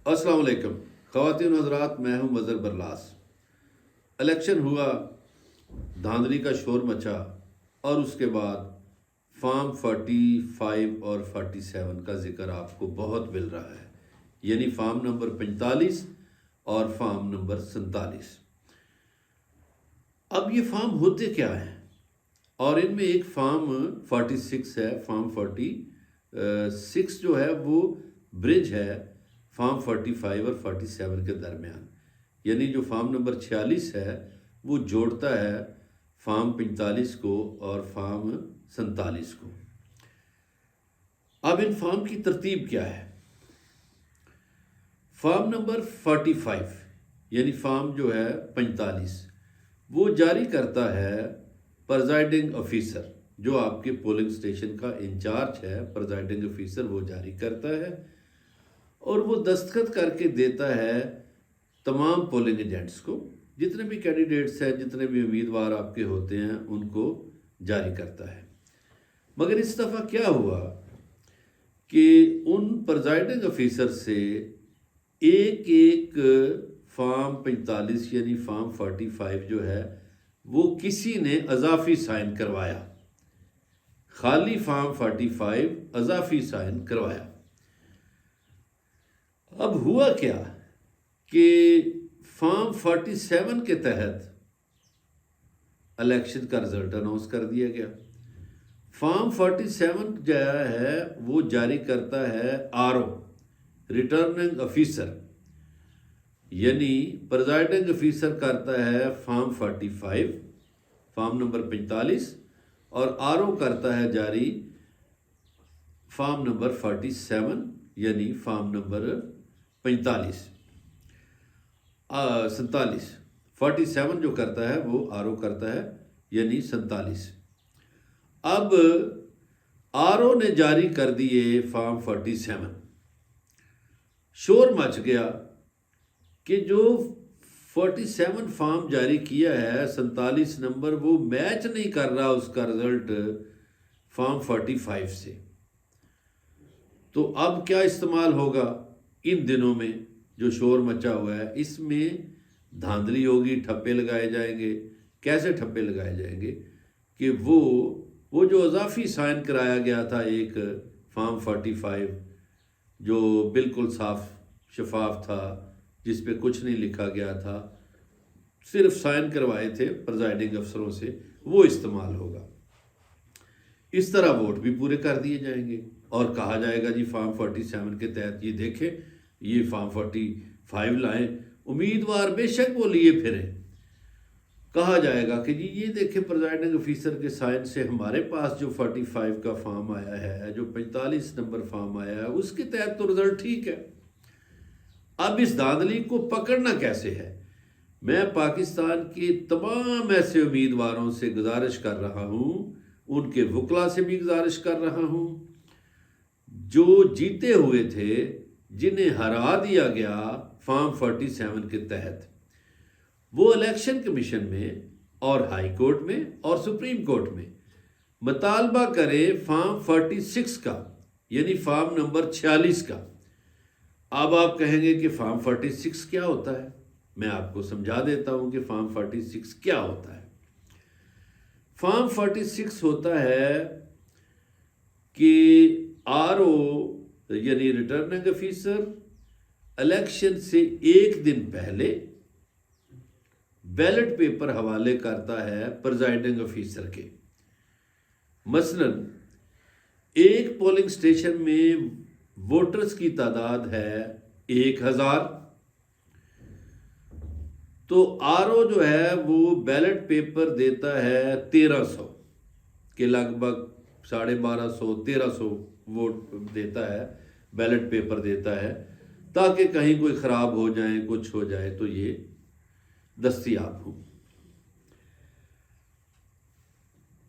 السلام علیکم خواتین و حضرات، میں ہوں مظہر برلاس۔ الیکشن ہوا، دھاندلی کا شور مچا، اور اس کے بعد فارم 45 اور 47 کا ذکر آپ کو بہت مل رہا ہے، یعنی فارم نمبر 45 اور فارم نمبر 47۔ اب یہ فارم ہوتے کیا ہیں؟ اور ان میں ایک فارم 46 ہے۔ فارم 46 جو ہے وہ برج ہے فارم 45 اور 47 کے درمیان، یعنی جو فارم نمبر 46 ہے وہ جوڑتا ہے فارم 45 کو اور فارم 47 کو۔ اب ان فارم کی ترتیب کیا ہے؟ فارم نمبر 45 یعنی فارم جو ہے 45 وہ جاری کرتا ہے پریزائڈنگ آفیسر، جو آپ کے پولنگ سٹیشن کا انچارج ہے۔ پریزائڈنگ آفیسر وہ جاری کرتا ہے اور وہ دستخط کر کے دیتا ہے تمام پولنگ ایجنٹس کو، جتنے بھی کینڈیڈیٹس ہیں، جتنے بھی امیدوار آپ کے ہوتے ہیں، ان کو جاری کرتا ہے۔ مگر اس دفعہ کیا ہوا کہ ان پریزائڈنگ آفیسر سے ایک فارم 45 یعنی فارم 45 جو ہے وہ کسی نے اضافی سائن کروایا، خالی فارم 45 اضافی سائن کروایا۔ اب ہوا کیا کہ فارم 47 کے تحت الیکشن کا رزلٹ اناؤنس کر دیا گیا۔ فارم 47 جو ہے وہ جاری کرتا ہے RO، ریٹرننگ آفیسر، یعنی پریزائڈنگ آفیسر کرتا ہے فارم 45 فارم نمبر 45 اور RO کرتا ہے جاری فارم نمبر 47 یعنی فارم نمبر 47 47 جو کرتا ہے وہ RO کرتا ہے یعنی 47۔ اب RO نے جاری کر دیے فارم 47، شور مچ گیا کہ جو 47 فارم جاری کیا ہے 47 نمبر وہ میچ نہیں کر رہا اس کا رزلٹ فارم 45 سے۔ تو اب کیا استعمال ہوگا ان دنوں میں جو شور مچا ہوا ہے؟ اس میں دھاندلی ہوگی، ٹھپے لگائے جائیں گے۔ کیسے ٹھپے لگائے جائیں گے کہ وہ جو اضافی سائن کرایا گیا تھا ایک فارم 45 جو بالکل صاف شفاف تھا، جس پہ کچھ نہیں لکھا گیا تھا، صرف سائن کروائے تھے پریزائڈنگ افسروں سے، وہ استعمال ہوگا۔ اس طرح ووٹ بھی پورے کر دیے جائیں گے اور کہا جائے گا جی فارم 47 کے تحت یہ دیکھیں، یہ فارم 45 لائیں، امیدوار بے شک وہ لیے پھریں۔ کہا جائے گا کہ جی یہ دیکھیں پریزائڈنگ آفیسر کے سائن سے ہمارے پاس جو 45 کا فارم آیا ہے، جو 45 نمبر فارم آیا ہے، اس کے تحت تو رزلٹ ٹھیک ہے۔ اب اس دھاندلی کو پکڑنا کیسے ہے؟ میں پاکستان کے تمام ایسے امیدواروں سے گزارش کر رہا ہوں، ان کے وکلا سے بھی گزارش کر رہا ہوں جو جیتے ہوئے تھے، جنہیں ہرا دیا گیا فارم 47 کے تحت، وہ الیکشن کمیشن میں اور ہائی کورٹ میں اور سپریم کورٹ میں مطالبہ کرے فارم 46 کا یعنی فارم نمبر 46 کا۔ اب آپ کہیں گے کہ فارم 46 کیا ہوتا ہے؟ میں آپ کو سمجھا دیتا ہوں کہ فارم 46 کیا ہوتا ہے۔ فارم 46 ہوتا ہے کہ RO یعنی ریٹرننگ آفیسر الیکشن سے ایک دن پہلے بیلٹ پیپر حوالے کرتا ہے پریزائڈنگ آفیسر کے۔ مثلا ایک پولنگ سٹیشن میں ووٹرز کی تعداد ہے 1000، تو RO جو ہے وہ بیلٹ پیپر دیتا ہے 1300 کے لگ بھگ 1250 1300 ووٹ دیتا ہے، بیلٹ پیپر دیتا ہے، تاکہ کہیں کوئی خراب ہو جائیں، کچھ ہو جائے تو یہ دستیاب ہو۔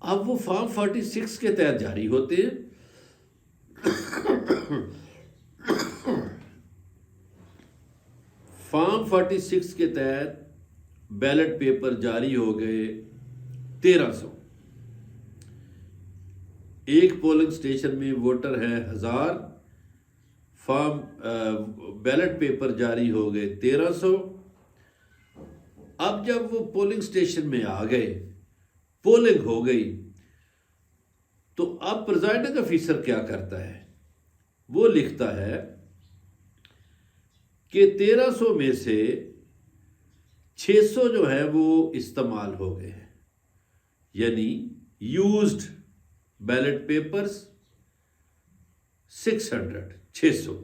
اب وہ فارم 46 کے تحت جاری ہوتے ہیں۔ فارم 46 کے تحت بیلٹ پیپر جاری ہو گئے 1300۔ ایک پولنگ سٹیشن میں ووٹر ہیں 1000، فارم بیلٹ پیپر جاری ہو گئے 1300۔ اب جب وہ پولنگ سٹیشن میں آ گئے، پولنگ ہو گئی، تو اب پریزائڈنگ آفیسر کیا کرتا ہے؟ وہ لکھتا ہے کہ 1300 میں سے 600 جو ہے وہ استعمال ہو گئے ہیں، یعنی یوزڈ بیلٹ پیپرز 600۔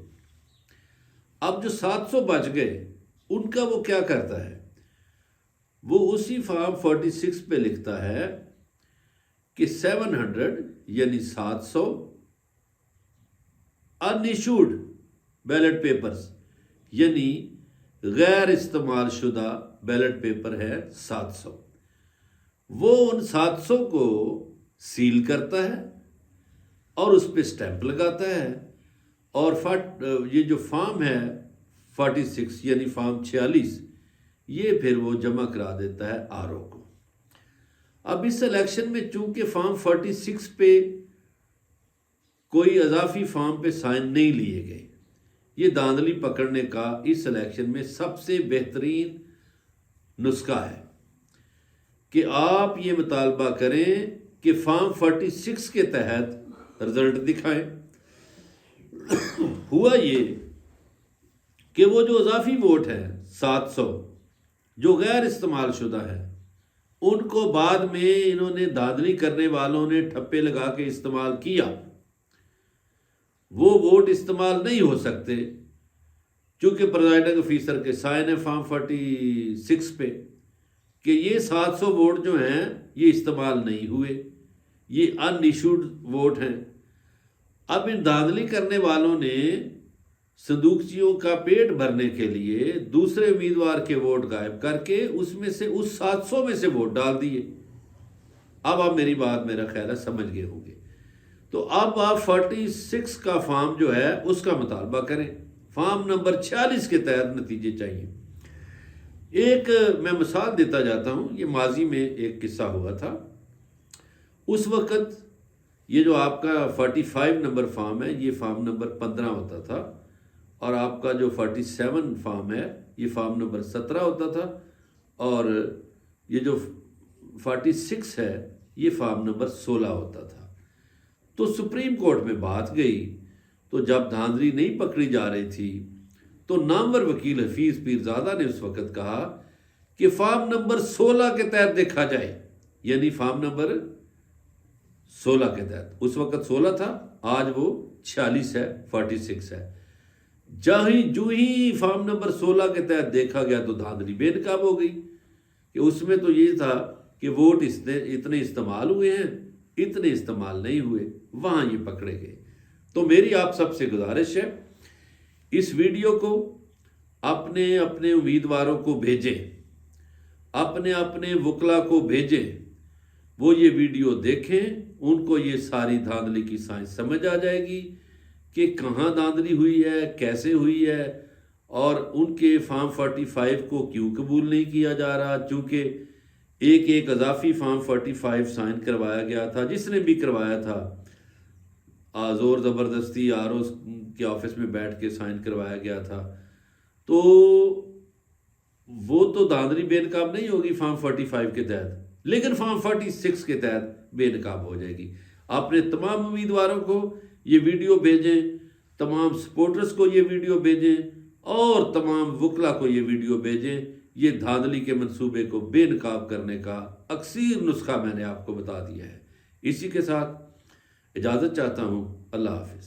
اب جو 700 بچ گئے ان کا وہ کیا کرتا ہے؟ وہ اسی فارم 46 پہ لکھتا ہے کہ 700 یعنی 700 ان ایشوڈ بیلٹ پیپرز، یعنی غیر استعمال شدہ بیلٹ پیپر ہے 700۔ وہ ان 700 کو سیل کرتا ہے اور اس پہ سٹیمپ لگاتا ہے، اور یہ جو فارم ہے 46 یعنی فارم 46، یہ پھر وہ جمع کرا دیتا ہے آر او کو۔ اب اس الیکشن میں چونکہ فارم 46 پہ کوئی اضافی فارم پہ سائن نہیں لیے گئے، یہ دھاندلی پکڑنے کا اس الیکشن میں سب سے بہترین نسخہ ہے کہ آپ یہ مطالبہ کریں کہ فارم 46 کے تحت رزلٹ دکھائیں۔ ہوا یہ کہ وہ جو اضافی ووٹ ہے 700 جو غیر استعمال شدہ ہے، ان کو بعد میں انہوں نے دھاندلی کرنے والوں نے ٹھپے لگا کے استعمال کیا۔ وہ ووٹ استعمال نہیں ہو سکتے چونکہ پریزائڈنگ آفیسر کے سائن ہے فارم 46 پہ کہ یہ 700 ووٹ جو ہیں یہ استعمال نہیں ہوئے، یہ ان ایشوڈ ووٹ ہیں۔ اب ان دھاندلی کرنے والوں نے صندوقچیوں کا پیٹ بھرنے کے لیے دوسرے امیدوار کے ووٹ غائب کر کے اس میں سے اس 700 میں سے ووٹ ڈال دیے۔ اب آپ میری بات میرا خیال ہے سمجھ گئے ہوں گے۔ تو اب آپ 46 کا فارم جو ہے اس کا مطالبہ کریں، فارم نمبر 46 کے تحت نتیجے چاہیے۔ ایک میں مثال دیتا جاتا ہوں، یہ ماضی میں ایک قصہ ہوا تھا۔ اس وقت یہ جو آپ کا 45 نمبر فارم ہے یہ فارم نمبر 15 ہوتا تھا، اور آپ کا جو 47 فارم ہے یہ فارم نمبر 17 ہوتا تھا، اور یہ جو 46 ہے یہ فارم نمبر 16 ہوتا تھا۔ تو سپریم کورٹ میں بات گئی، تو جب دھاندلی نہیں پکڑی جا رہی تھی تو نامور وکیل حفیظ پیرزادہ نے اس وقت کہا کہ فارم نمبر 16 کے تحت دیکھا جائے، یعنی فارم نمبر 16 کے تحت۔ اس وقت 16 تھا، آج وہ 46 ہے، 46 ہے۔ جو ہی فارم نمبر 16 کے تحت دیکھا گیا تو دھاندلی بے نقاب ہو گئی کہ اس میں تو یہ تھا کہ ووٹ اتنے استعمال ہوئے ہیں، اتنے استعمال نہیں ہوئے، وہاں یہ پکڑے گئے۔ تو میری آپ سب سے گزارش ہے، اس ویڈیو کو اپنے اپنے امیدواروں کو بھیجیں، اپنے اپنے وکلا کو بھیجیں، وہ یہ ویڈیو دیکھیں، ان کو یہ ساری دھاندلی کی سائنس سمجھ آ جائے گی کہ کہاں دھاندلی ہوئی ہے، کیسے ہوئی ہے، اور ان کے فارم 45 کو کیوں قبول نہیں کیا جا رہا، چونکہ ایک اضافی فارم 45 سائن کروایا گیا تھا، جس نے بھی کروایا تھا زور زبردستی آر او کے آفس میں بیٹھ کے سائن کروایا گیا تھا، تو وہ تو دھاندلی بے نقاب نہیں ہوگی فارم 45 کے تحت، لیکن فارم 46 کے تحت بے نقاب ہو جائے گی۔ اپنے تمام امیدواروں کو یہ ویڈیو بھیجیں، تمام سپورٹرز کو یہ ویڈیو بھیجیں، اور تمام وکلا کو یہ ویڈیو بھیجیں۔ یہ دھاندلی کے منصوبے کو بے نقاب کرنے کا اکثیر نسخہ میں نے آپ کو بتا دیا ہے۔ اسی کے ساتھ اجازت چاہتا ہوں، اللہ حافظ۔